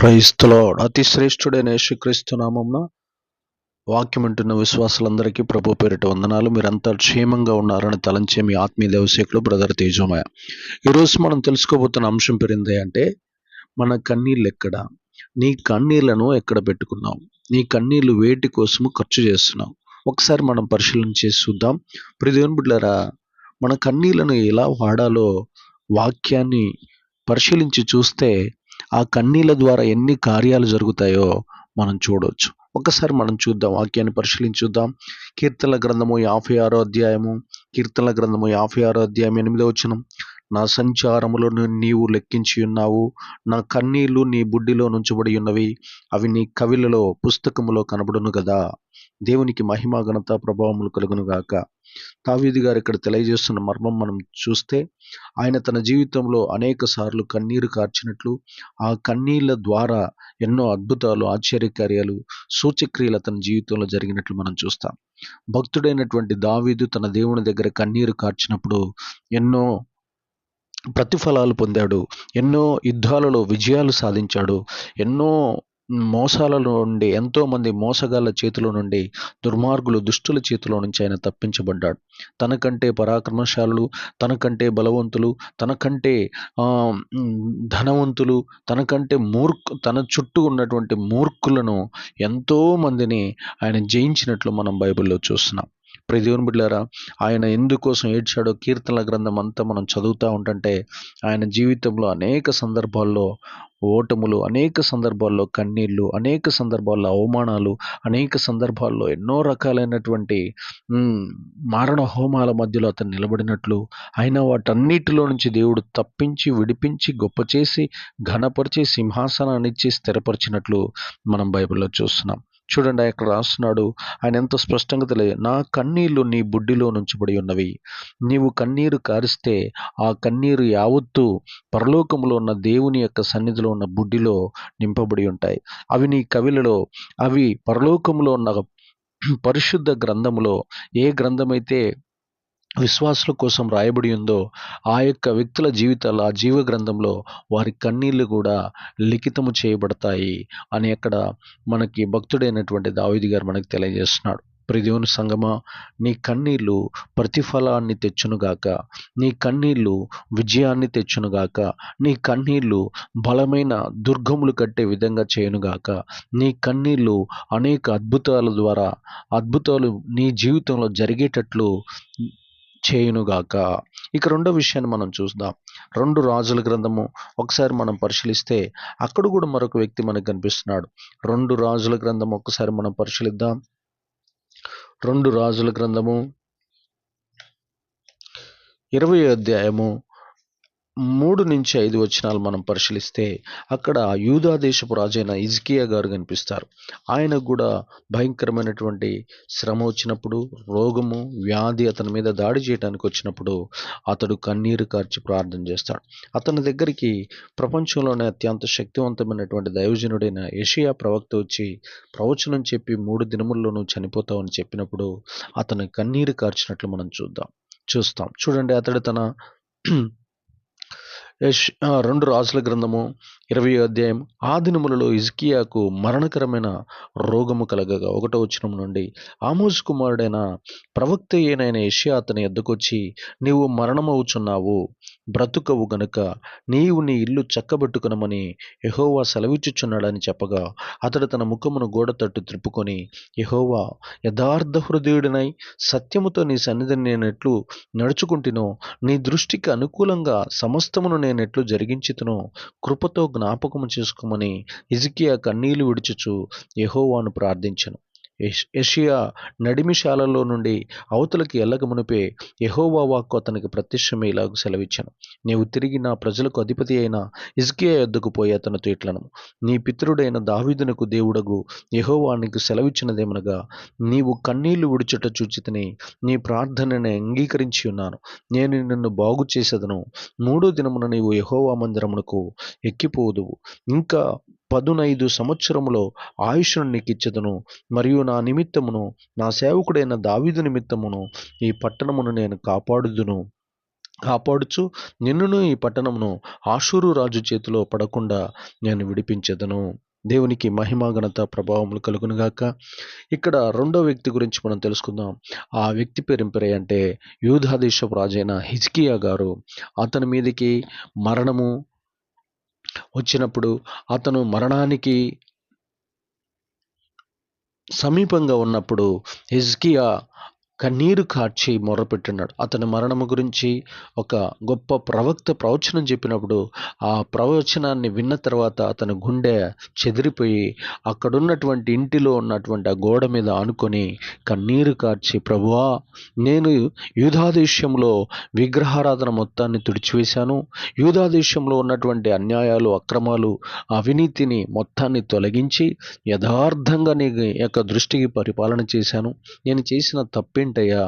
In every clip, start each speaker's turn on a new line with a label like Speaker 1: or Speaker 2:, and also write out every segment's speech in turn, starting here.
Speaker 1: Praise the lord. అతి శ్రేష్ఠుడైన యేసుక్రీస్తు నామమున వాక్యం వింటున్న విశ్వాసులందరికీ ప్రభు పేరిట వందనాలు. మీరంతా క్షేమంగా ఉన్నారని తలంచే మీ ఆత్మీయ దేవసేకులు బ్రదర్ తేజోమయ. ఈరోజు మనం తెలుసుకోబోతున్న అంశం పేరిందే అంటే మన కన్నీళ్ళు ఎక్కడ? నీ కన్నీళ్లను ఎక్కడ పెట్టుకున్నావు? నీ కన్నీళ్లు వేటి కోసము ఖర్చు చేస్తున్నావు? ఒకసారి మనం పరిశీలన చేసి చూద్దాం. ప్రియ దేవుని బిడ్డలారా, మన కన్నీళ్లను ఎలా వాడాలో వాక్యాన్ని పరిశీలించి చూస్తే ఆ కన్నీళ్ళ ద్వారా ఎన్ని కార్యాలు జరుగుతాయో మనం చూడవచ్చు. ఒకసారి మనం చూద్దాం, వాక్యాన్ని పరిశీలించి చూద్దాం. కీర్తనల గ్రంథము 56వ అధ్యాయము, కీర్తనల గ్రంథము 56వ అధ్యాయం 8వ వచనం. నా సంచారములను నీవు లెక్కించి ఉన్నావు, నా కన్నీళ్లు నీ బుడ్డిలో నుంచబడి ఉన్నవి, అవి నీ కవిలలో పుస్తకములో కనబడును కదా. దేవునికి మహిమ ఘనత ప్రభావములు కలుగును గాక. దావీదు గారు ఇక్కడ తెలియజేస్తున్న మర్మం మనం చూస్తే, ఆయన తన జీవితంలో అనేక సార్లు కన్నీరు కార్చినట్లు, ఆ కన్నీళ్ళ ద్వారా ఎన్నో అద్భుతాలు, ఆశ్చర్యకార్యాలు, సూచక్రియలు తన జీవితంలో జరిగినట్లు మనం చూస్తాం. భక్తుడైనటువంటి దావీదు తన దేవుని దగ్గర కన్నీరు కార్చినప్పుడు ఎన్నో ప్రతిఫలాలు పొందాడు, ఎన్నో యుద్ధాలలో విజయాలు సాధించాడు, ఎన్నో మోసాల నుండి, ఎంతో మంది మోసగాళ్ళ చేతిలో నుండి, దుర్మార్గులు దుష్టుల చేతిలో నుంచి ఆయన తప్పించబడ్డాడు. తనకంటే పరాక్రమశాలులు, తనకంటే బలవంతులు, తనకంటే ధనవంతులు, తన చుట్టూ ఉన్నటువంటి మూర్ఖులను ఎంతో మందిని ఆయన జయించినట్లు మనం బైబిల్లో చూస్తున్నాం. ప్రియ దేవుని బిడ్డలారా, ఆయన ఎందుకోసం ఏడ్చాడో కీర్తనల గ్రంథం అంతా మనం చదువుతూ ఉంటుంటే, ఆయన జీవితంలో అనేక సందర్భాల్లో ఓటములు, అనేక సందర్భాల్లో కన్నీళ్లు, అనేక సందర్భాల్లో అవమానాలు, అనేక సందర్భాల్లో ఎన్నో రకాలైనటువంటి మారణ హోమాల మధ్యలో అతను నిలబడినట్లు, అయినా వాటన్నిటిలో నుంచి దేవుడు తప్పించి, విడిపించి, గొప్ప చేసి, ఘనపరిచి, సింహాసనాన్నిచ్చి స్థిరపరిచినట్లు మనం బైబిల్లో చూస్తున్నాం. చూడండి, అక్కడ రాస్తున్నాడు, ఆయన ఎంతో స్పష్టంగా తెలియదు, నా కన్నీళ్లు నీ బుడ్డిలో నుంచబడి ఉన్నవి. నీవు కన్నీరు కారిస్తే ఆ కన్నీరు యావత్తు పరలోకములో ఉన్న దేవుని యొక్క సన్నిధిలో ఉన్న బుడ్డిలో నింపబడి ఉంటాయి. అవి నీ కవిలలో, అవి పరలోకములో ఉన్న పరిశుద్ధ గ్రంథములో, ఏ గ్రంథమైతే విశ్వాసుల కోసం రాయబడి ఉందో ఆ యొక్క వ్యక్తుల జీవితాలు, ఆ జీవ గ్రంథంలో వారి కన్నీళ్లు కూడా లిఖితము చేయబడతాయి అని అక్కడ మనకి భక్తుడైనటువంటి దావీదు గారు మనకు తెలియజేస్తున్నాడు. ప్రియ దేవుని సంగమా, నీ కన్నీళ్లు ప్రతిఫలాన్ని తెచ్చునుగాక, నీ కన్నీళ్లు విజయాన్ని తెచ్చునుగాక, నీ కన్నీళ్లు బలమైన దుర్గములు కట్టే విధంగా చేయనుగాక, నీ కన్నీళ్లు అనేక అద్భుతాలు నీ జీవితంలో జరిగేటట్లు చేయునుగాక. ఇక రెండో విషయాన్ని మనం చూద్దాం. 2 రాజుల గ్రంథము ఒకసారి మనం పరిశీలిస్తే అక్కడ కూడా మరొక వ్యక్తి మనకు కనిపిస్తున్నాడు. 2 రాజుల గ్రంథం ఒకసారి మనం పరిశీలిద్దాం. 2 రాజుల గ్రంథము 20వ అధ్యాయము 3-5 వచనాలు మనం పరిశీలిస్తే అక్కడ యూదా దేశపు రాజైన హిజ్కియా గారు కనిపిస్తారు. ఆయనకు కూడా భయంకరమైనటువంటి శ్రమ వచ్చినప్పుడు, రోగము, వ్యాధి అతని మీద దాడి చేయడానికి వచ్చినప్పుడు అతడు కన్నీరు కార్చి ప్రార్థన చేస్తాడు. అతని దగ్గరికి ప్రపంచంలోనే అత్యంత శక్తివంతమైనటువంటి దైవజనుడైన యెషయా ప్రవక్త వచ్చి ప్రవచనం చెప్పి 3 దినముల్లో నువ్వు చనిపోతావని చెప్పినప్పుడు అతను కన్నీరు కార్చినట్లు మనం చూస్తాం. చూడండి, అతడు తన 2 రాజుల గ్రంథము 20వ అధ్యాయం. ఆ దినములలో హిజ్కియాకు మరణకరమైన రోగము కలగగా 1వ వచనం నుండి, ఆమోజు కుమారుడైన ప్రవక్త అయిన యెషయా అతని ఎద్దకొచ్చి, నీవు మరణమవుచున్నావు, బ్రతుకవు గనుక నీవు నీ ఇల్లు చక్కబెట్టుకునమని యెహోవా సెలవిచ్చుచున్నాడని చెప్పగా, అతడు తన ముఖమును గోడ తట్టు త్రిప్పుకొని, యెహోవా, యథార్థ హృదయుడినై సత్యముతో నీ సన్నిధిని నేను ఎట్లు నడుచుకుంటునో, నీ దృష్టికి అనుకూలంగా సమస్తమును నేను ఎట్లు జరిగించుతునో కృపతో జ్ఞాపకము చేసుకోమని హిజ్కియా కన్నీళ్లు విడుచుచు యెహోవాను ప్రార్థించెను. యెషయా నడిమిశాలలో నుండి అవతలకి ఎల్లక మునిపే యెహోవా వాక్కు అతనికి ప్రత్యక్షమై ఇలాగ సెలవిచ్చాను, నీవు తిరిగి నా ప్రజలకు అధిపతి అయిన హిజ్కియా యొద్దకు పోయి అతనితో ఇట్లను, నీ పితరుడైన దావీదునకు దేవుడగు యెహోవా నీకు సెలవిచ్చినదేమనగా, నీవు కన్నీళ్లు విడుచుట చూచితిని, నీ ప్రార్థనని అంగీకరించి ఉన్నాను, నేను నిన్ను బాగు చేసేదను, 3వ దినమున నీవు యెహోవా మందిరమునకు ఎక్కిపోదువు, ఇంకా 15 సంవత్సరములో ఆయుష్ను నీకు ఇచ్చెదను, మరియు నా నిమిత్తమును నా సేవకుడైన దావీదు నిమిత్తమును ఈ పట్టణమును నేను కాపాడుదును కాపాడుచు నిన్నును ఈ పట్టణమును ఆషూరు రాజు చేతిలో పడకుండా నేను విడిపించెదను. దేవునికి మహిమ ఘనత ప్రభావములు కలుగునుగాక. ఇక్కడ రెండో వ్యక్తి గురించి మనం తెలుసుకుందాం. ఆ వ్యక్తి పేరు అంటే యూదా దేశపు రాజైన హిజ్కియా గారు. అతని మీదకి మరణము వచ్చినప్పుడు, అతను మరణానికి సమీపంగా ఉన్నప్పుడు హిజ్కియా కన్నీరు కార్చి మొర్రపెట్టున్నాడు. అతని మరణము గురించి ఒక గొప్ప ప్రవక్త ప్రవచనం చెప్పినప్పుడు ఆ ప్రవచనాన్ని విన్న తర్వాత అతని గుండె చెదిరిపోయి అక్కడున్నటువంటి ఇంటిలో ఉన్నటువంటి ఆ గోడ మీద ఆనుకొని కన్నీరు కార్చి, ప్రభువా, నేను యూదా దేశంలో విగ్రహారాధన మొత్తాన్ని తుడిచివేశాను, యూదా దేశంలో ఉన్నటువంటి అన్యాయాలు, అక్రమాలు, అవినీతిని మొత్తాన్ని తొలగించి యథార్థంగా నీ యొక్క దృష్టికి పరిపాలన చేశాను. నేను చేసిన తప్పేంటయ్యా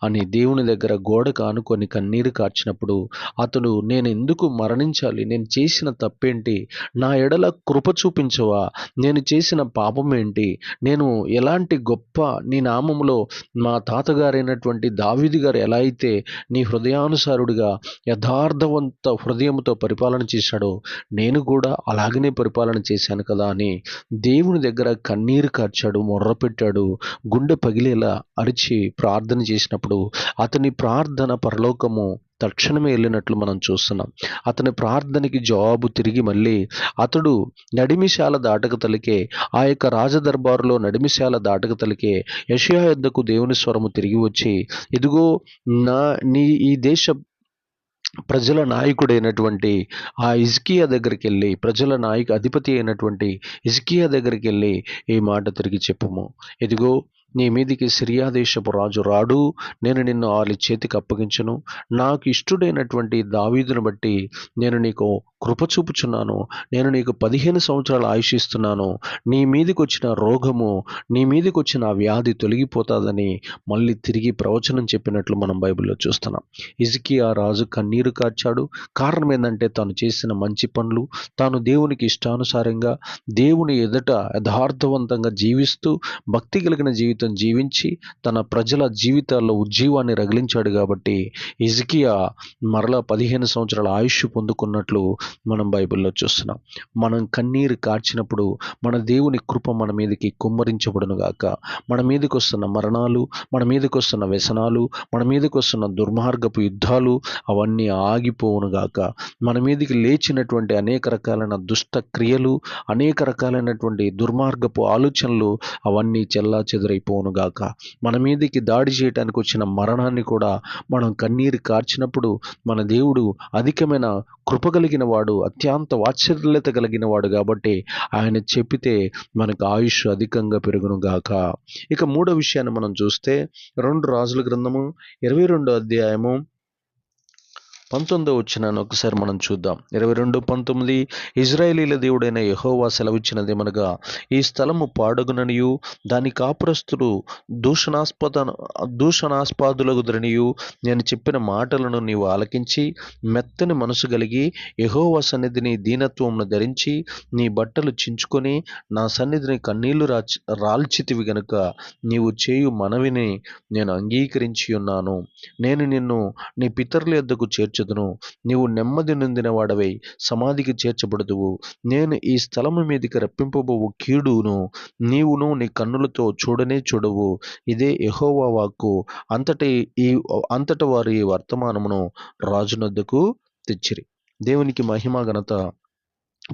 Speaker 1: అని దేవుని దగ్గర గోడకు ఆనుకొని కన్నీరు కార్చినప్పుడు అతడు, నేను ఎందుకు మరణించాలి, నేను చేసిన తప్పేంటి, నా ఎడల కృప చూపించవా, నేను చేసిన పాపం ఏంటి, నేను ఎలాంటి గొప్ప నీ నామములో మా తాతగారైనటువంటి దావీదు గారు ఎలా అయితే నీ హృదయానుసారుడిగా యథార్థవంత హృదయంతో పరిపాలన చేశాడో నేను కూడా అలాగనే పరిపాలన చేశాను కదా అని దేవుని దగ్గర కన్నీరు కార్చాడు, మొర్రపెట్టాడు. గుండె పగిలేలా అరిచి ప్రార్థన చేసినప్పుడు అతని ప్రార్థన పరలోకము తక్షణమే వెళ్ళినట్లు మనం చూస్తున్నాం. అతని ప్రార్థనకి జవాబు తిరిగి మళ్ళీ అతడు నడిమిశాల దాటక తలికే, ఆ యొక్క రాజదర్బారులో నడిమిశాల దాటక తలికే యెషయా యొద్దకు దేవుని స్వరము తిరిగి వచ్చి, ఇదిగో నీ ఈ దేశ ప్రజల నాయకుడైనటువంటి ఆ హిజ్కియా దగ్గరికి వెళ్ళి, ప్రజల అధిపతి అయినటువంటి హిజ్కియా దగ్గరికి వెళ్ళి ఈ మాట తిరిగి చెప్పుము, ఇదిగో నీ మీదికి సిరియా దేశపు రాజు రాడు, నేను నిన్ను వాళ్ళ చేతికి అప్పగించను, నాకు ఇష్టుడైనటువంటి దావీదును బట్టి నేను నీకు కృప చూపుచున్నాను, నేను నీకు 15 సంవత్సరాలు ఆయుష్ ఇస్తున్నాను, నీ మీదికి వచ్చిన రోగము, నీ మీదికి వచ్చిన వ్యాధి తొలగిపోతాదని మళ్ళీ తిరిగి ప్రవచనం చెప్పినట్లు మనం బైబిల్లో చూస్తున్నాం. హిజ్కియా రాజు కన్నీరు కార్చాడు. కారణం ఏంటంటే తాను చేసిన మంచి పనులు, తాను దేవునికి ఇష్టానుసారంగా దేవుని ఎదుట యథార్థవంతంగా జీవిస్తూ భక్తి కలిగిన జీవితం జీవించి తన ప్రజల జీవితాల్లో ఉజ్జీవాన్ని రగిలించాడు. కాబట్టి హిజ్కియా మరలా 15 సంవత్సరాల ఆయుష్ పొందుకున్నట్లు మనం బైబిల్లో చూస్తున్నాం. మనం కన్నీరు కార్చినప్పుడు మన దేవుని కృప మన మీదకి కుమ్మరించబడును గాక. మన మీదకి వస్తున్న మరణాలు, మన మీదకి వస్తున్న వ్యసనాలు, మన మీదకి వస్తున్న దుర్మార్గపు యుద్ధాలు అవన్నీ ఆగిపోవును గాక. మన మీదకి లేచినటువంటి అనేక రకాలైన దుష్ట క్రియలు, అనేక రకాలైనటువంటి దుర్మార్గపు ఆలోచనలు అవన్నీ చెల్లా చెదరైపోవును గాక. మన మీదకి దాడి చేయడానికి వచ్చిన మరణాన్ని కూడా మనం కన్నీరు కార్చినప్పుడు మన దేవుడు అధికమైన కృప కలిగిన వాడు, అత్యంత వాత్సల్యత కలిగిన వాడు కాబట్టి ఆయన చెప్పితే మనకు ఆయుష్ అధికంగా పెరుగును గాక. ఇక మూడో విషయాన్ని మనం చూస్తే 2 రాజుల గ్రంథము 22వ అధ్యాయము 19వ వచనాన్ని ఒకసారి మనం చూద్దాం. 22:19 ఇజ్రాయేలీల దేవుడైన యెహోవా సెలవిచ్చినదేమనగా, ఈ స్థలము పాడగుననియు దాని కాపురస్తులు దూషణాస్పాదులగుదరనియు నేను చెప్పిన మాటలను నీవు ఆలకించి మెత్తని మనసు కలిగి యెహోవా సన్నిధిని దీనత్వమును ధరించి నీ బట్టలు చించుకొని నా సన్నిధిని కన్నీళ్లు రాల్చితివి గనుక నీవు చేయు మనవిని నేను అంగీకరించి ఉన్నాను. నేను నిన్ను నీ పితరుల యొద్దకు చేర్చుదును, నీవు నెమ్మది నొందిన వాడవై సమాధికి చేర్చబడదువు. నేను ఈ స్థలము మీదికి రప్పింపబోవు కీడును నీవును నీ కన్నులతో చూడనే చూడవు. ఇదే యెహోవా వాక్కు. అంతట వారు ఈ వర్తమానమును రాజునొద్దకు తెచ్చిరి. దేవునికి మహిమ ఘనత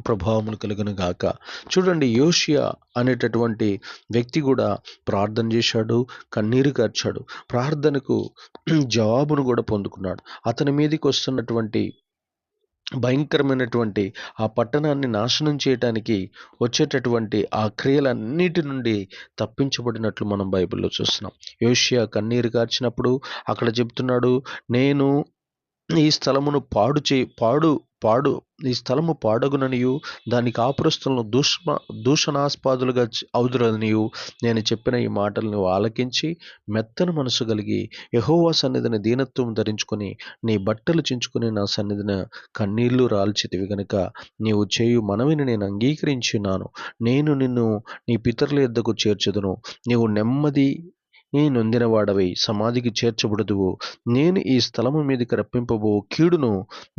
Speaker 1: ప్రభావములు కలుగును గాక. చూడండి, యోషియా అనేటటువంటి వ్యక్తి కూడా ప్రార్థన చేశాడు, కన్నీరు కార్చాడు, ప్రార్థనకు జవాబును కూడా పొందుకున్నాడు. అతని మీదకి వస్తున్నటువంటి భయంకరమైనటువంటి ఆ పట్టణాన్ని నాశనం చేయటానికి వచ్చేటటువంటి ఆ క్రియలన్నిటి నుండి తప్పించబడినట్లు మనం బైబిల్లో చూస్తున్నాం. యోషియా కన్నీరు కార్చినప్పుడు అక్కడ చెప్తున్నాడు, నేను ఈ స్థలమును ఈ స్థలము పాడగుననియు దాని కాపురస్తులను దూషణాస్పాదులుగా అవుదురనియు నేను చెప్పిన ఈ మాటలు నువ్వు ఆలకించి మెత్తని మనసు కలిగి యెహోవా సన్నిధిని దీనత్వం ధరించుకొని నీ బట్టలు చించుకొని నా సన్నిధిని కన్నీళ్లు రాల్చితివి గనుక నీవు చేయు మనవిని నేను అంగీకరించున్నాను. నేను నిన్ను నీ పితరుల యొద్దకు చేర్చుదును, నీవు నెమ్మది ఈ నొందినవాడవై సమాధికి చేర్చబడదువు. నేను ఈ స్థలము మీదకి రప్పింపబో కీడును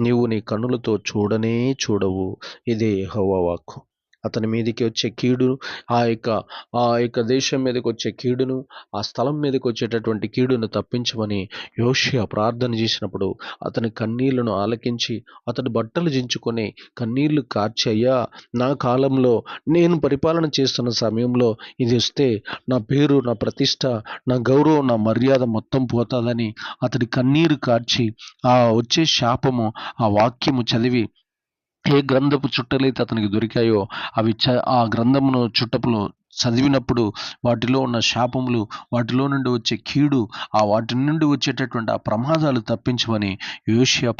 Speaker 1: నీవు నీ కన్నులతో చూడనే చూడవు. ఇదే యెహోవా వాక్కు. అతని మీదకి వచ్చే కీడు, ఆ యొక్క దేశం మీదకి వచ్చే కీడును, ఆ స్థలం మీదకి వచ్చేటటువంటి కీడును తప్పించమని యోషియా ప్రార్థన చేసినప్పుడు అతని కన్నీళ్లను ఆలకించి అతడు బట్టలు చించుకొని కన్నీళ్లు కార్చి, అయ్యా నా కాలంలో నేను పరిపాలన చేస్తున్న సమయంలో ఇది వస్తే నా పేరు, నా ప్రతిష్ట, నా గౌరవం, నా మర్యాద మొత్తం పోతాదని అతడి కన్నీరు కార్చి ఆ వచ్చే శాపము, ఆ వాక్యము చదివి ఏ గ్రంథపు చుట్టలైతే అతనికి దొరికాయో ఆ గ్రంథమును చుట్టపులు చదివినప్పుడు వాటిలో ఉన్న శాపములు, వాటిలో నుండి వచ్చే కీడు, వాటి నుండి వచ్చేటటువంటి ఆ ప్రమాదాలు తప్పించమని యోషియా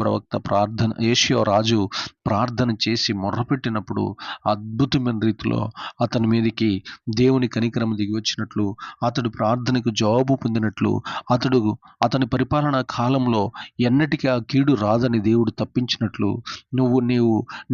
Speaker 1: రాజు ప్రార్థన చేసి మొర్రపెట్టినప్పుడు అద్భుతమైన రీతిలో అతని మీదకి దేవుని కనికరం దిగి వచ్చినట్లు, అతడు ప్రార్థనకు జవాబు పొందినట్లు, అతని పరిపాలనా కాలంలో ఎన్నటికీ ఆ కీడు రాదని దేవుడు తప్పించినట్లు,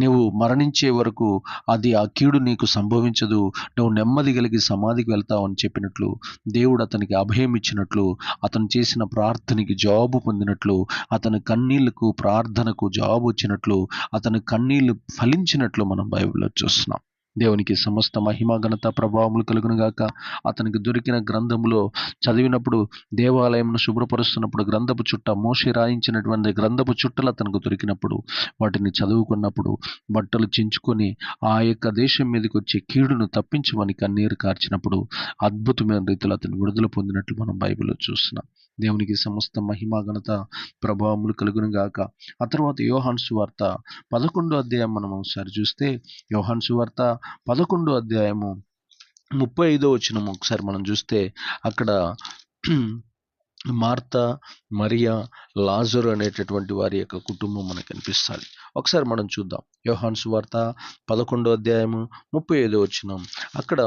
Speaker 1: నీవు మరణించే వరకు ఆ కీడు నీకు సంభవించదు, నువ్వు నెమ్మది కలిగి సమాధికి వెళ్తావు అని చెప్పినట్లు, దేవుడు అతనికి అభయం ఇచ్చినట్లు, అతను చేసిన ప్రార్థనకి జవాబు పొందినట్లు, అతని కన్నీళ్లకు ప్రార్థనకు జవాబు వచ్చినట్లు, అతని కన్నీళ్లు ఫలించినట్లు మనం బైబిల్లో చూస్తున్నాం. దేవునికి సమస్త మహిమ ఘనత ప్రభావములు కలుగును గాక. అతనికి దొరికిన గ్రంథములో చదివినప్పుడు, దేవాలయంను శుభ్రపరుస్తున్నప్పుడు గ్రంథపు చుట్ట, మోషే రాయించినటువంటి గ్రంథపు చుట్టలు అతనికి దొరికినప్పుడు వాటిని చదువుకున్నప్పుడు బట్టలు చించుకొని ఆ యొక్క దేశం మీదకి వచ్చే కీడును తప్పించమని కన్నీరు కార్చినప్పుడు అద్భుతమైన రీతిలో అతను విడుదల పొందినట్లు మనం బైబిల్లో చూస్తున్నాం. దేవునికి సమస్త మహిమ ఘనత ప్రభావములు కలుగును గాక. ఆ తర్వాత యోహాను సువార్త 11వ అధ్యాయం మనం ఒకసారి చూస్తే, యోహాను సువార్త 11వ అధ్యాయము 35వ వచనం ఒకసారి మనం చూస్తే అక్కడ మార్తా, మరియా, లాజరు అనేటటువంటి వారి యొక్క కుటుంబం మనకు కనిపిస్తుంది. ఒకసారి మనం చూద్దాం. యోహాను సువార్త 11వ అధ్యాయము 35వ వచనం. అక్కడ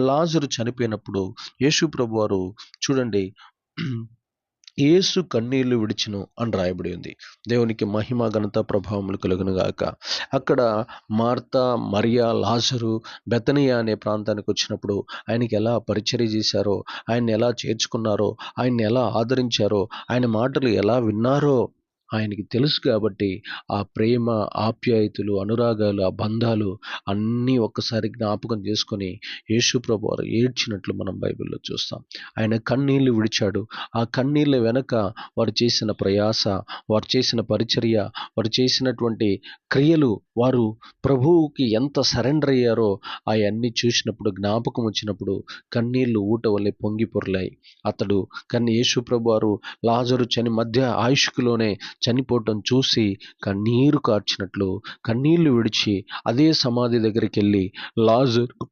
Speaker 1: లాజరు చనిపోయినప్పుడు యేసు ప్రభువారు చూడండి, యేసు కన్నీళ్లు విడిచెను అని రాయబడి ఉంది. దేవునికి మహిమ ఘనత ప్రభావములు కలుగును గాక. అక్కడ మార్తా, మరియా, లాజరు బెతనియా అనే ప్రాంతానికి వచ్చినప్పుడు ఆయనకి ఎలా పరిచర్య చేశారో, ఆయన్ని ఎలా చేర్చుకున్నారో, ఆయన్ని ఎలా ఆదరించారో, ఆయన మాటలు ఎలా విన్నారో ఆయనకి తెలుసు. కాబట్టి ఆ ప్రేమ, ఆప్యాయతలు, అనురాగాలు, ఆ బంధాలు అన్నీ ఒక్కసారి జ్ఞాపకం చేసుకొని యేసు ప్రభువారు ఏడ్చినట్లు మనం బైబిల్లో చూస్తాం. ఆయన కన్నీళ్లు విడిచాడు. ఆ కన్నీళ్ళ వెనక వారు చేసిన ప్రయాస, వారు చేసిన పరిచర్య, వారు చేసినటువంటి క్రియలు, వారు ప్రభువుకి ఎంత సరెండర్ అయ్యారో అవన్నీ చూసినప్పుడు, జ్ఞాపకం వచ్చినప్పుడు కన్నీళ్లు ఊట వల్లే పొంగి పొర్లాయి. యేసు ప్రభువారు లాజరు మధ్య ఆయుష్కులోనే చనిపోవటం చూసి కన్నీరు కార్చినట్లు, కన్నీళ్లు విడిచి అదే సమాధి దగ్గరికి వెళ్ళి, లాజరు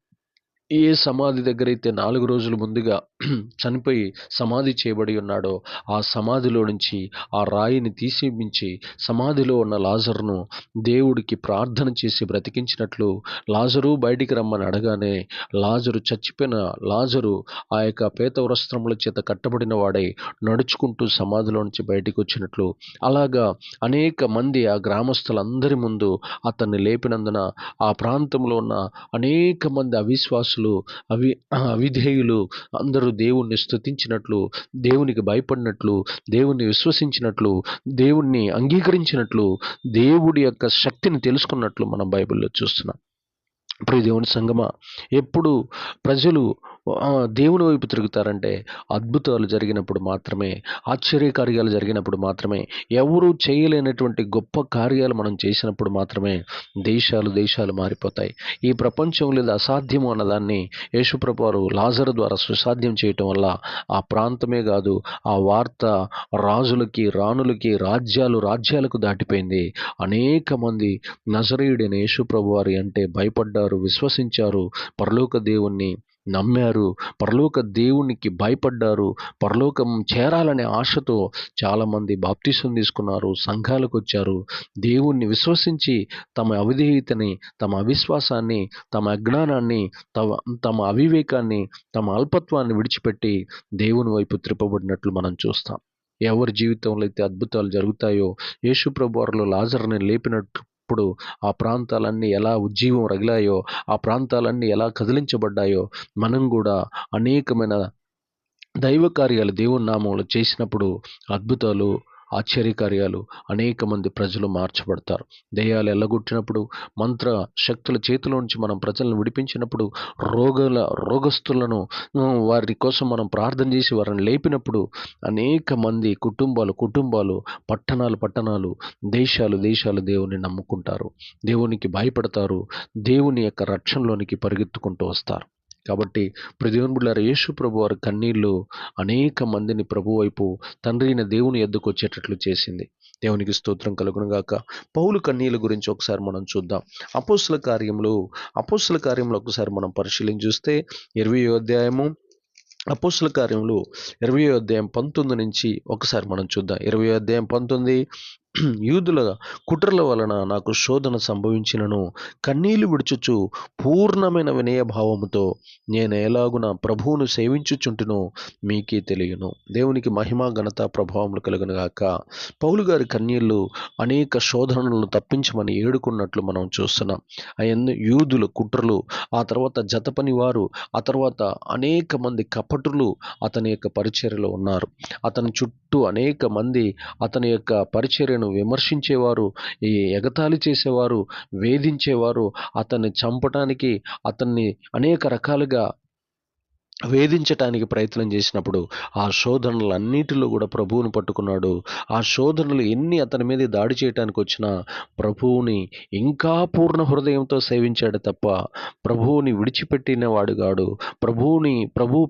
Speaker 1: ఏ సమాధి దగ్గరైతే 4 రోజుల ముందుగా చనిపోయి సమాధి చేయబడి ఉన్నాడో ఆ సమాధిలో నుంచి ఆ రాయిని తీసిమించి సమాధిలో ఉన్న లాజరును దేవుడికి ప్రార్థన చేసి బ్రతికించినట్లు, లాజరు బయటికి రమ్మని అడగానే చచ్చిపోయిన లాజరు ఆ యొక్క పేత వస్త్రముల చేత కట్టబడిన వాడై నడుచుకుంటూ సమాధిలో నుంచి బయటికి వచ్చినట్లు, అలాగా అనేక మంది ఆ గ్రామస్తులందరి ముందు అతన్ని లేపినందున ఆ ప్రాంతంలో ఉన్న అనేక మంది అవిశ్వాసులు, అవిధేయులు అందరూ దేవుణ్ణి స్తుతించినట్లు, దేవునికి భయపడినట్లు, దేవుణ్ణి విశ్వసించినట్లు, దేవుణ్ణి అంగీకరించినట్లు, దేవుడి యొక్క శక్తిని తెలుసుకున్నట్లు మనం బైబిల్లో చూస్తున్నాం. ప్రియ దేవుని సంగమా, ఎప్పుడు ప్రజలు దేవుని వైపు తిరుగుతారంటే అద్భుతాలు జరిగినప్పుడు మాత్రమే, ఆశ్చర్యకార్యాలు జరిగినప్పుడు మాత్రమే, ఎవరూ చేయలేనటువంటి గొప్ప కార్యాలు మనం చేసినప్పుడు మాత్రమే దేశాలు మారిపోతాయి. ఈ ప్రపంచంలో ఇది అసాధ్యము అన్నదాన్ని యేసుప్రభువు వారు లాజరు ద్వారా సుసాధ్యం చేయటం వల్ల ఆ ప్రాంతమే కాదు, ఆ వార్త రాజులకి, రాణులకి, రాజ్యాలకు దాటిపోయింది. అనేక మంది నజరేయుడైన యేసుప్రభువు వారి అంటే భయపడ్డారు, విశ్వసించారు, పరలోక దేవుణ్ణి నమ్మారు, పరలోక దేవునికి భయపడ్డారు, పరలోకం చేరాలనే ఆశతో చాలామంది బాప్తిసం తీసుకున్నారు, సంఘాలకు వచ్చారు. దేవుణ్ణి విశ్వసించి తమ అవిధేయతని, తమ అవిశ్వాసాన్ని, తమ అజ్ఞానాన్ని, తమ అవివేకాన్ని, తమ అల్పత్వాన్ని విడిచిపెట్టి దేవుని వైపు త్రిప్పబడినట్లు మనం చూస్తాం. ఎవరి జీవితంలో అయితే అద్భుతాలు జరుగుతాయో, యేసు ప్రభువారు లాజరుని లేపినట్టు ఆ ప్రాంతాలన్నీ ఎలా ఉజ్జీవం రగిలాయో, ఆ ప్రాంతాలన్నీ ఎలా కదిలించబడ్డాయో మనం కూడా అనేకమైన దైవ కార్యాలు దేవుని నామంలో చేసినప్పుడు అద్భుతాలు, ఆశ్చర్యకార్యాలు, అనేక మంది ప్రజలు మార్చబడతారు. దెయ్యాలు ఎల్లగొట్టినప్పుడు, మంత్ర శక్తుల చేతిలో నుంచి మనం ప్రజలను విడిపించినప్పుడు, రోగస్తులను వారి కోసం మనం ప్రార్థన చేసి వారిని లేపినప్పుడు అనేక మంది కుటుంబాలు, పట్టణాలు, దేశాలు దేవుని నమ్ముకుంటారు, దేవునికి భయపడతారు, దేవుని యొక్క రక్షణలోనికి పరిగెత్తుకుంటూ వస్తారు. కాబట్టి దేవుని బిడ్డలారా, యేసు ప్రభు వారి కన్నీళ్లు అనేక మందిని ప్రభు వైపు తండ్రి అయిన దేవుని ఎద్దుకు వచ్చేటట్లు చేసింది. దేవునికి స్తోత్రం కలుగును గాక. పౌలు కన్నీళ్ళ గురించి ఒకసారి మనం చూద్దాం. అపోస్తుల కార్యంలో ఒకసారి మనం పరిశీలించి చూస్తే 20వ అధ్యాయము, అపోస్తుల కార్యములు 20వ అధ్యాయం 19 నుంచి ఒకసారి మనం చూద్దాం. 20వ అధ్యాయం 19, యూదుల కుట్రల వలన నాకు శోధన సంభవించినను కన్నీళ్లు విడుచుచు పూర్ణమైన వినయభావముతో నేను ఎలాగున ప్రభువును సేవించుచుంటునో మీకే తెలియను. దేవునికి మహిమ, ఘనత, ప్రభావములు కలుగును గాక. పౌలు గారి కన్నీళ్లు అనేక శోధనలను తప్పించమని ఏడుకున్నట్లు మనం చూస్తున్నాం. యూదుల కుట్రలు, ఆ తర్వాత జతపని వారు, ఆ తర్వాత అనేక మంది కపటులు అతని యొక్క పరిచర్యలో ఉన్నారు. అతని చుట్టూ అనేక మంది అతని యొక్క పరిచర్యను విమర్శించేవారు, ఎగతాళి చేసేవారు, వేధించేవారు, అతన్ని చంపటానికి, అతన్ని అనేక రకాలుగా వేధించటానికి ప్రయత్నం చేసినప్పుడు ఆ శోధనలన్నిటిలో కూడా ప్రభువుని పట్టుకున్నాడు. ఆ శోధనలు ఎన్ని అతని మీద దాడి చేయటానికి వచ్చినా ప్రభువుని ఇంకా పూర్ణ హృదయంతో సేవించాడు తప్ప ప్రభువుని విడిచిపెట్టిన వాడు కాడు. ప్రభు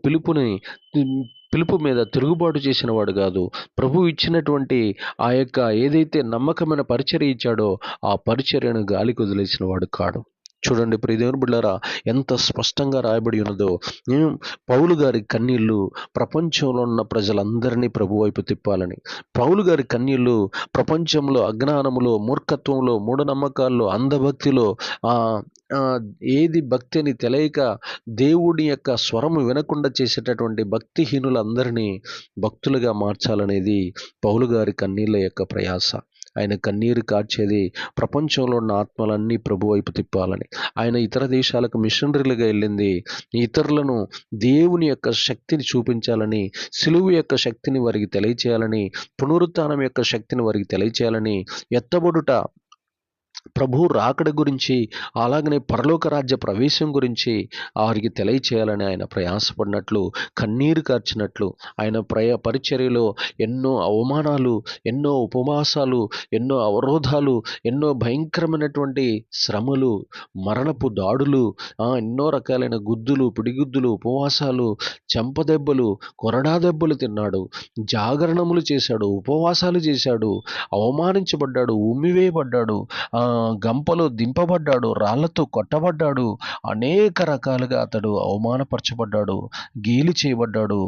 Speaker 1: పిలుపు మీద తిరుగుబాటు చేసిన వాడు కాదు. ప్రభు ఇచ్చినటువంటి ఆ యొక్క ఏదైతే నమ్మకమైన పరిచర్య ఇచ్చాడో ఆ పరిచర్యను గాలికి వదిలేసిన వాడు కాడు. చూడండి దేవుని బిడ్డలారా, ఎంత స్పష్టంగా రాయబడి ఉన్నదో. పౌలు గారి కన్నీళ్లు ప్రపంచంలో ఉన్న ప్రజలందరినీ ప్రభు వైపు తిప్పాలని. పౌలు గారి కన్నీళ్లు ప్రపంచంలో అజ్ఞానములో, మూర్ఖత్వంలో, మూఢనమ్మకాల్లో, అంధభక్తిలో, ఏది భక్తి అని తెలియక దేవుడి యొక్క స్వరము వినకుండా చేసేటటువంటి భక్తిహీనులందరినీ భక్తులుగా మార్చాలనేది పౌలు గారి కన్నీళ్ళ యొక్క ప్రయాస. ఆయన కన్నీరు కార్చేది ప్రపంచంలో ఉన్న ఆత్మలన్నీ ప్రభు వైపు తిప్పాలని. ఆయన ఇతర దేశాలకు మిషనరీలుగా వెళ్ళింది ఇతరులను దేవుని యొక్క శక్తిని చూపించాలని, సిలువు యొక్క శక్తిని వారికి తెలియచేయాలని, పునరుత్థానం యొక్క శక్తిని వారికి తెలియచేయాలని, ఎత్తబడుట, ప్రభు రాకడ గురించి, అలాగనే పరలోక రాజ్య ప్రవేశం గురించి వారికి తెలియచేయాలని ఆయన ప్రయాసపడినట్లు, కన్నీరు కార్చినట్లు, ఆయన పరిచర్యలో ఎన్నో అవమానాలు, ఎన్నో ఉపవాసాలు, ఎన్నో అవరోధాలు, ఎన్నో భయంకరమైనటువంటి శ్రమలు, మరణపు దాడులు, ఎన్నో రకాలైన గుద్దులు, పిడిగుద్దులు, ఉపవాసాలు, చెంపదెబ్బలు, కొరడా దెబ్బలు తిన్నాడు, జాగరణములు చేశాడు, ఉపవాసాలు చేశాడు, అవమానించబడ్డాడు, ఉమ్మివేయబడ్డాడు, గంపలో దింపబడ్డాడు, రాళ్లతో కొట్టబడ్డాడు, అనేక రకాలుగా అతడు అవమానపరచబడ్డాడు, గేలి చేయబడ్డాడు,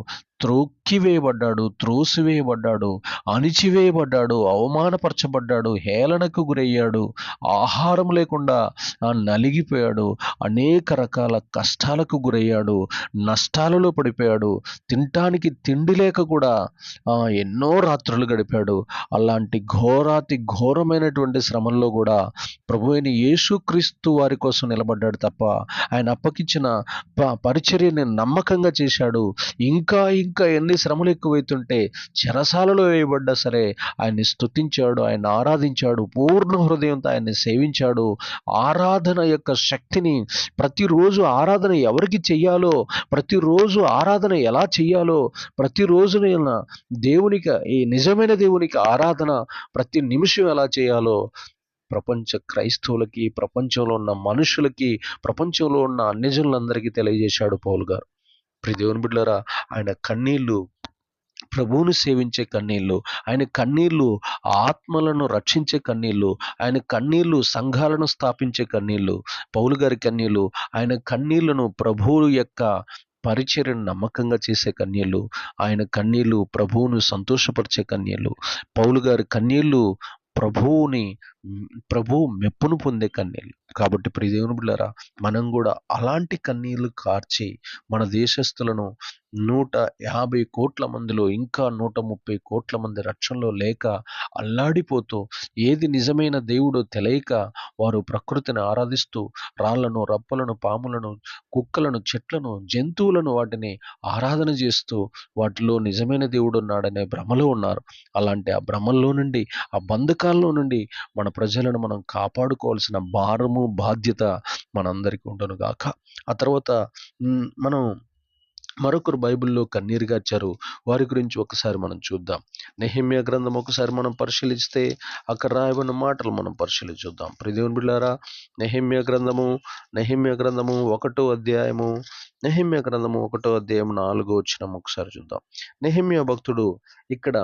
Speaker 1: త్రోక్కివేయబడ్డాడు, త్రోసివేయబడ్డాడు, అణిచివేయబడ్డాడు, అవమానపరచబడ్డాడు, హేళనకు గురయ్యాడు, ఆహారం లేకుండా నలిగిపోయాడు, అనేక రకాల కష్టాలకు గురయ్యాడు, నష్టాలలో పడిపోయాడు, తినటానికి తిండి లేక కూడా ఎన్నో రాత్రులు గడిపాడు. అలాంటి ఘోరమైనటువంటి శ్రమల్లో కూడా ప్రభు అయిన యేసుక్రీస్తు వారి కోసం నిలబడ్డాడు తప్ప ఆయన అప్పగించిన పరిచర్యని నమ్మకంగా చేశాడు. ఇంకా ఎన్ని శ్రమలు ఎక్కువైతుంటే చెరసాలలో వేయబడ్డా సరే ఆయన్ని స్తుతించాడు, ఆయన ఆరాధించాడు, పూర్ణ హృదయంతో ఆయన్ని సేవించాడు. ఆరాధన యొక్క శక్తిని, ప్రతిరోజు ఆరాధన ఎవరికి చెయ్యాలో, ప్రతిరోజు ఆరాధన ఎలా చెయ్యాలో, ప్రతిరోజు దేవునికి, ఈ నిజమైన దేవునికి ఆరాధన ప్రతి నిమిషం ఎలా చేయాలో ప్రపంచ క్రైస్తవులకి, ప్రపంచంలో ఉన్న మనుషులకి, ప్రపంచంలో ఉన్న అన్యజనులందరికీ తెలియజేశాడు పౌలు గారు. దేవుని బిడ్డలారా, ఆయన కన్నీళ్లు ప్రభువును సేవించే కన్నీళ్లు, ఆయన కన్నీళ్లు ఆత్మలను రక్షించే కన్నీళ్లు, ఆయన కన్నీళ్లు సంఘాలను స్థాపించే కన్నీళ్లు. పౌలు గారి కన్నీళ్లు ఆయన కన్నీళ్లను ప్రభువు యొక్క పరిచర్యను నమ్మకంగా చేసే కన్నీళ్లు, ఆయన కన్నీళ్లు ప్రభువును సంతోషపరిచే కన్నీళ్లు. పౌలు గారి కన్నీళ్లు ప్రభువు మెప్పును పొందే కన్నీళ్లు. కాబట్టి ప్రియ దేవుని బిడ్డలారా, మనం కూడా అలాంటి కన్నీళ్లు కార్చి మన దేశస్థులను 150 కోట్ల మందిలో ఇంకా 130 కోట్ల మంది రక్షణలో లేక అల్లాడిపోతూ ఏది నిజమైన దేవుడో తెలియక వారు ప్రకృతిని ఆరాధిస్తూ రాళ్లను, రప్పలను, పాములను, కుక్కలను, చెట్లను, జంతువులను వాటిని ఆరాధన చేస్తూ వాటిలో నిజమైన దేవుడు ఉన్నాడనే భ్రమలో ఉన్నారు. అలాంటి ఆ భ్రమల్లో నుండి, ఆ బంధకాల్లో నుండి మన ప్రజలను మనం కాపాడుకోవాల్సిన భారము, బాధ్యత మనందరికీ ఉండును గాక. ఆ తర్వాత మనం మరొకరు బైబిల్లో కన్నీరు గార్చారు. వారి గురించి ఒకసారి మనం చూద్దాం. నెహెమ్యా గ్రంథం ఒకసారి మనం పరిశీలిస్తే అక్కడ రాయబడిన మాటలు మనం పరిశీలించుద్దాం. ప్రియ దేవుని బిడ్డలారా, నెహెమ్యా గ్రంథము 1వ అధ్యాయము, నెహెమ్యా గ్రంథము 1వ అధ్యాయం 4వ వచనం ఒకసారి చూద్దాం. నెహెమ్యా భక్తుడు ఇక్కడ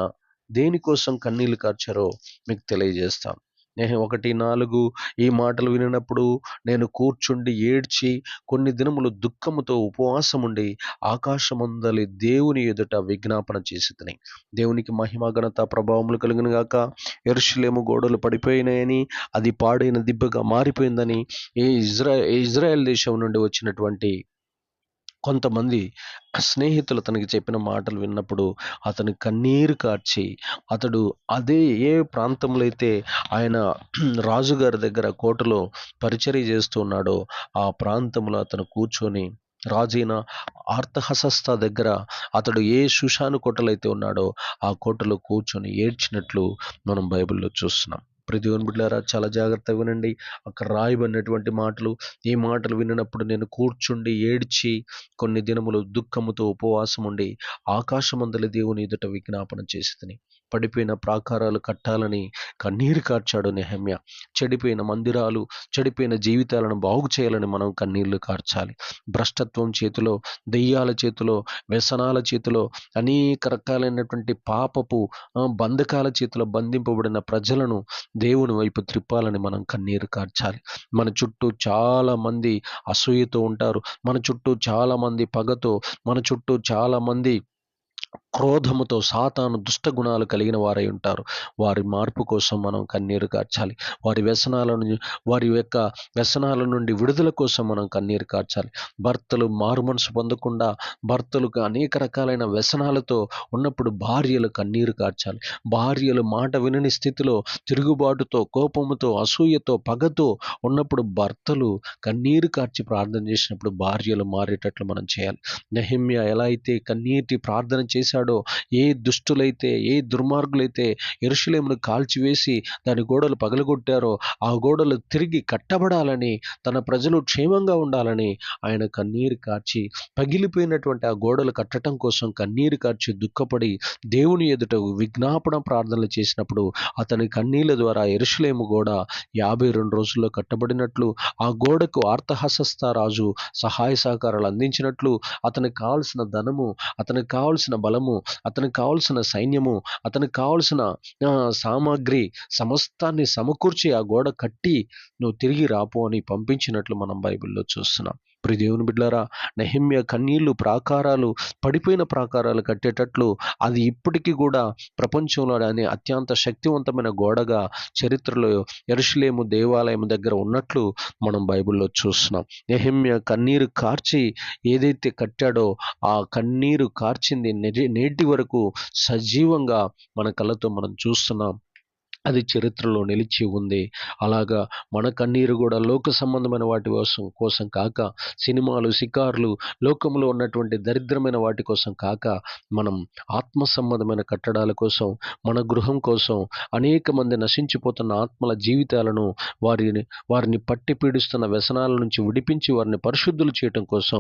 Speaker 1: దేనికోసం కన్నీళ్లు కార్చారో మీకు తెలియజేస్తాను. 1:4 ఈ మాటలు వినినప్పుడు నేను కూర్చుండి ఏడ్చి కొన్ని దినములు దుఃఖముతో ఉపవాసముండి ఆకాశమందలి దేవుని ఎదుట విజ్ఞాపన చేసితిని. దేవునికి మహిమ, ఘనత, ప్రభావములు కలుగును గాక. యెరూషలేము గోడలు పడిపోయినాయని, అది పాడైన దిబ్బగా మారిపోయిందని ఇజ్రాయెల్ దేశం నుండి వచ్చినటువంటి కొంతమంది స్నేహితులు అతనికి చెప్పిన మాటలు విన్నప్పుడు అతను కన్నీరు కార్చి, అతడు అదే ఏ ప్రాంతంలో అయితే ఆయన రాజుగారి దగ్గర కోటలో పరిచర్య చేస్తున్నాడో ఆ ప్రాంతంలో అతను కూర్చొని రాజైన ఆర్తహసస్త దగ్గర అతడు ఏ షుషాను కోటలైతే ఉన్నాడో ఆ కోటలో కూర్చొని ఏడ్చినట్లు మనం బైబిల్లో చూస్తున్నాం. ప్రియ దేవుని బిడ్డలారా, చాలా జాగ్రత్తగా వినండి. అక్కడ రాయబడినటువంటి మాటలు, ఈ మాటలు విన్నప్పుడు నేను కూర్చుండి ఏడ్చి కొన్ని దినములు దుఃఖముతో ఉపవాసం ఉండి ఆకాశమందలి దేవుని ఎదుట విజ్ఞాపన చేసితిని. పడిపోయిన ప్రాకారాలు కట్టాలని కన్నీరు కార్చాడు నెహెమ్యా. చెడిపోయిన మందిరాలు, చెడిపోయిన జీవితాలను బాగు చేయాలని మనం కన్నీళ్లు కార్చాలి. భ్రష్టత్వం చేతిలో, దెయ్యాల చేతిలో, వ్యసనాల చేతిలో, అనేక రకాలైనటువంటి పాపపు బంధకాల చేతిలో బంధింపబడిన ప్రజలను దేవుని వైపు త్రిప్పాలని మనం కన్నీరు కార్చాలి. మన చుట్టూ చాలా మంది అసూయతో ఉంటారు. మన చుట్టూ చాలా మంది పగతో, మన చుట్టూ చాలా మంది క్రోధముతో, సాతాను దుష్ట గుణాలు కలిగిన వారై ఉంటారు. వారి మార్పు కోసం మనం కన్నీరు కార్చాలి. వారి యొక్క వ్యసనాల నుండి విడుదల కోసం మనం కన్నీరు కార్చాలి. భర్తలు మారు మనసు పొందకుండా, భర్తలకు అనేక రకాలైన వ్యసనాలతో ఉన్నప్పుడు భార్యలు కన్నీరు కార్చాలి. భార్యలు మాట వినని స్థితిలో తిరుగుబాటుతో, కోపముతో, అసూయతో, పగతో ఉన్నప్పుడు భర్తలు కన్నీరు కార్చి ప్రార్థన చేసినప్పుడు భార్యలు మారేటట్లు మనం చేయాలి. నెహెమ్యా ఎలా అయితే కన్నీటి ప్రార్థన చేశాడో, ఏ దుష్టులైతే, ఏ దుర్మార్గులైతే యెరూషలేమును కాల్చివేసి దాని గోడలు పగలగొట్టారో ఆ గోడలు తిరిగి కట్టబడాలని, తన ప్రజలు క్షేమంగా ఉండాలని ఆయన కన్నీరు కార్చి, పగిలిపోయినటువంటి ఆ గోడలు కట్టడం కోసం కన్నీరు కార్చి దుఃఖపడి దేవుని ఎదుట విజ్ఞాపన ప్రార్థనలు చేసినప్పుడు అతని కన్నీళ్ళ ద్వారా యెరూషలేము గోడ 52 రోజుల్లో కట్టబడినట్లు, ఆ గోడకు ఆర్తహసస్త రాజు సహాయ సహకారాలు అందించినట్లు, అతనికి కావలసిన ధనము, అతనికి కావలసిన బలము, అతనికి కావలసిన సైన్యము, అతనికి కావలసిన సామాగ్రి సమస్తాన్ని సమకూర్చి ఆ గోడ కట్టి నువ్వు తిరిగి రాపో అని పంపించినట్లు మనం బైబిల్లో చూస్తున్నాం. ప్రియ దేవుని బిడ్డలారా, నెహెమ్యా కన్నీళ్లు ప్రాకారాలు, పడిపోయిన ప్రాకారాలు కట్టేటట్లు అది ఇప్పటికీ కూడా ప్రపంచంలో అనే అత్యంత శక్తివంతమైన గోడగా చరిత్రలో యెరూషలేము దేవాలయం దగ్గర ఉన్నట్లు మనం బైబిల్లో చూస్తున్నాం. నెహెమ్యా కన్నీరు కార్చి ఏదైతే కట్టాడో ఆ కన్నీరు కార్చింది నేటి వరకు సజీవంగా మన కళ్ళతో మనం చూస్తున్నాం. అది చరిత్రలో నిలిచి ఉంది. అలాగా మన కన్నీరు కూడా లోక సంబంధమైన వాటి కోసం కాక, సినిమాలు, షికార్లు, లోకంలో ఉన్నటువంటి దరిద్రమైన వాటి కోసం కాక, మనం ఆత్మ సంబంధమైన కట్టడాల కోసం, మన గృహం కోసం, అనేక మంది నశించిపోతున్న ఆత్మల జీవితాలను, వారిని పట్టి పీడిస్తున్న వ్యసనాల నుంచి విడిపించి వారిని పరిశుద్ధులు చేయటం కోసం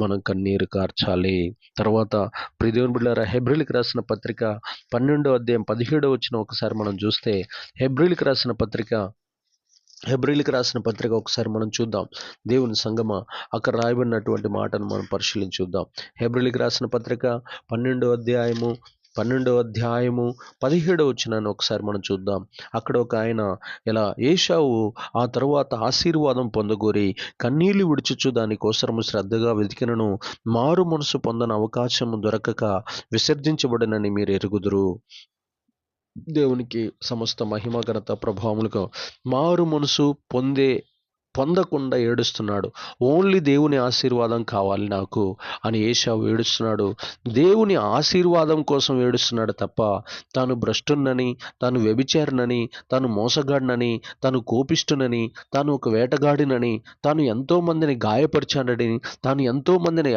Speaker 1: మనం కన్నీరు కార్చాలి. తర్వాత ప్రియ దేవుని బిడ్డలారా, హెబ్రీయులకు రాసిన పత్రిక 12వ అధ్యాయం 17వ వచనం ఒకసారి మనం చూస్తే, హెబ్రీయులకు రాసిన పత్రిక ఒకసారి మనం చూద్దాం. దేవుని సంగమా, అక్కడ రాయబడినటువంటి మాటను మనం పరిశీలించుద్దాం. హెబ్రీయులకు రాసిన పత్రిక 12వ అధ్యాయము 17వ వచనాన్ని ఒకసారి మనం చూద్దాం. అక్కడ ఒక ఆయన ఇలా, ఏశావు ఆ తరువాత ఆశీర్వాదం పొందగోరి కన్నీళ్లు విడుచుచు దానికోసరము శ్రద్ధగా వెతికినను మారు మనసు పొందని అవకాశము దొరకక విసర్జించబడినని మీరు ఎరుగుదురు. దేవునికి సమస్త మహిమ, ఘనత, ప్రభావములకు. మారు మనసు పొందే పొందకుండా ఏడుస్తున్నాడు. ఓన్లీ దేవుని ఆశీర్వాదం కావాలి నాకు అని ఏశావు ఏడుస్తున్నాడు. దేవుని ఆశీర్వాదం కోసం ఏడుస్తున్నాడు తప్ప తాను భ్రష్టున్నని, తాను వ్యభిచారినని, తాను మోసగాడినని, తాను కోపిష్ఠునని, తాను ఒక వేటగాడినని, తాను ఎంతోమందిని గాయపరిచాడని, తాను ఎంతోమందిని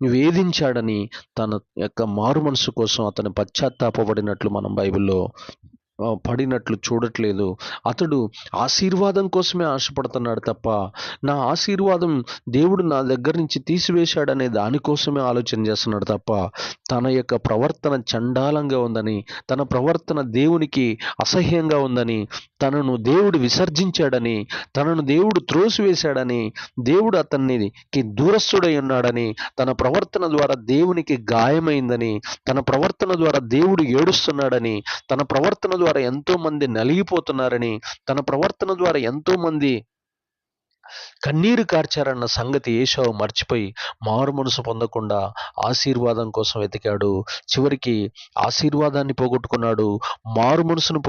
Speaker 1: వేధించాడని తన యొక్క మారు మనసు కోసం అతను పశ్చాత్తాపపడినట్లు మనం బైబిల్లో పడినట్లు చూడట్లేదు. అతడు ఆశీర్వాదం కోసమే ఆశపడుతున్నాడు తప్ప నా ఆశీర్వాదం దేవుడు నా దగ్గర నుంచి తీసివేశాడనే దానికోసమే ఆలోచన చేస్తున్నాడు తప్ప తన యొక్క ప్రవర్తన చండాలంగా ఉందని, తన ప్రవర్తన దేవునికి అసహ్యంగా ఉందని, తనను దేవుడు విసర్జించాడని, తనను దేవుడు త్రోసివేశాడని, దేవుడు అతనికి దూరస్తుడై ఉన్నాడని, తన ప్రవర్తన ద్వారా దేవునికి గాయమైందని, తన ప్రవర్తన ద్వారా దేవుడు ఏడుస్తున్నాడని, తన ప్రవర్తన ద్వారా ఎంతో మంది నలిగిపోతున్నారని, తన ప్రవర్తన ద్వారా ఎంతో మంది కన్నీరు కార్చారన్న సంగతి ఏశావు మర్చిపోయి మారు మనసు పొందకుండా ఆశీర్వాదం కోసం వెతికాడు. చివరికి ఆశీర్వాదాన్ని పోగొట్టుకున్నాడు. మారు మనసును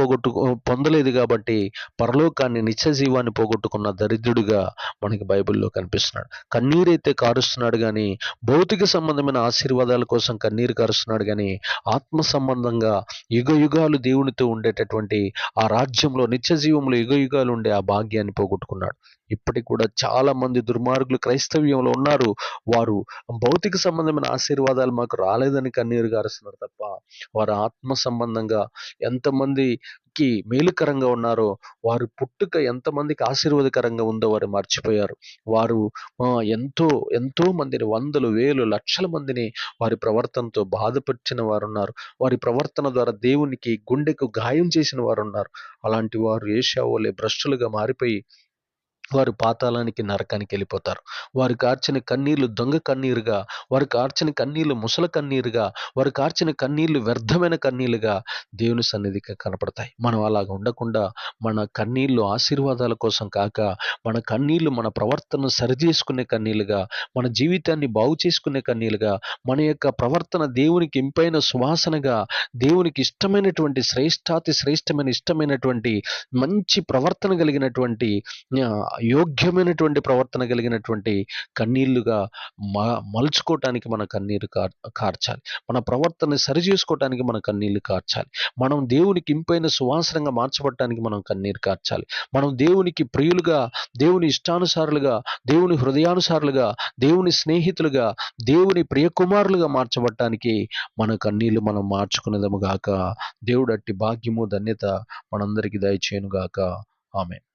Speaker 1: పొందలేదు కాబట్టి పరలోకాన్ని, నిత్య జీవాన్ని పోగొట్టుకున్న దరిద్రుడిగా మనకి బైబిల్లో కనిపిస్తున్నాడు. కన్నీరైతే కారుస్తున్నాడు కానీ భౌతిక సంబంధమైన ఆశీర్వాదాల కోసం కన్నీరు కారుస్తున్నాడు కానీ ఆత్మ సంబంధంగా యుగ యుగాలు దేవునితో ఉండేటటువంటి ఆ రాజ్యంలో, నిత్య జీవంలో యుగ యుగాలు ఉండే ఆ భాగ్యాన్ని పోగొట్టుకున్నాడు. ఇప్పటికి కూడా చాలా మంది దుర్మార్గులు క్రైస్తవ్యంలో ఉన్నారు. వారు భౌతిక సంబంధమైన ఆశీర్వాదాలు మాకు రాలేదని కన్నీరు గారుస్తున్నారు తప్ప వారు ఆత్మ సంబంధంగా ఎంతమందికి మేలుకరంగా ఉన్నారో, వారి పుట్టుక ఎంతమందికి ఆశీర్వాదకరంగా ఉందో వారు మర్చిపోయారు. వారు ఎంతో ఎంతో మందిని, వందలు, వేలు, లక్షల మందిని వారి ప్రవర్తనతో బాధపరిచిన వారు ఉన్నారు. వారి ప్రవర్తన ద్వారా దేవునికి గుండెకు గాయం చేసిన వారు ఉన్నారు. అలాంటి వారు ఏశావు వలె భ్రష్టులుగా మారిపోయి వారు పాతాళానికి, నరకానికి వెళ్ళిపోతారు. వారు కార్చిన కన్నీళ్లు దొంగ కన్నీరుగా, వారు కార్చిన కన్నీళ్లు ముసల కన్నీరుగా, వారు కార్చిన కన్నీళ్లు వ్యర్థమైన కన్నీళ్లుగా దేవుని సన్నిధికి కనపడతాయి. మనం అలాగా ఉండకుండా మన కన్నీళ్లు ఆశీర్వాదాల కోసం కాక, మన కన్నీళ్లు మన ప్రవర్తనను సరిచేసుకునే కన్నీళ్లుగా, మన జీవితాన్ని బాగు చేసుకునే కన్నీళ్లుగా, మన యొక్క ప్రవర్తన దేవునికి ఇంపైన సువాసనగా, దేవునికి ఇష్టమైనటువంటి ఇష్టమైనటువంటి మంచి ప్రవర్తన కలిగినటువంటి యోగ్యమైనటువంటి ప్రవర్తన కలిగినటువంటి కన్నీళ్లుగా మలుచుకోవటానికి మన కన్నీరు కార్చాలి. మన ప్రవర్తన సరి చేసుకోవటానికి మన కన్నీళ్లు కార్చాలి. మనం దేవునికి ఇంపైన సువాసనంగా మార్చబడటానికి మనం కన్నీరు కార్చాలి. మనం దేవునికి ప్రియులుగా, దేవుని ఇష్టానుసారులుగా, దేవుని హృదయానుసారులుగా, దేవుని స్నేహితులుగా, దేవుని ప్రియకుమారులుగా మార్చబడటానికి మన కన్నీళ్లు మనం మార్చుకునేదము గాక. దేవుడు అట్టి భాగ్యము, ధన్యత మనందరికీ దయచేయును గాక. ఆమేన్.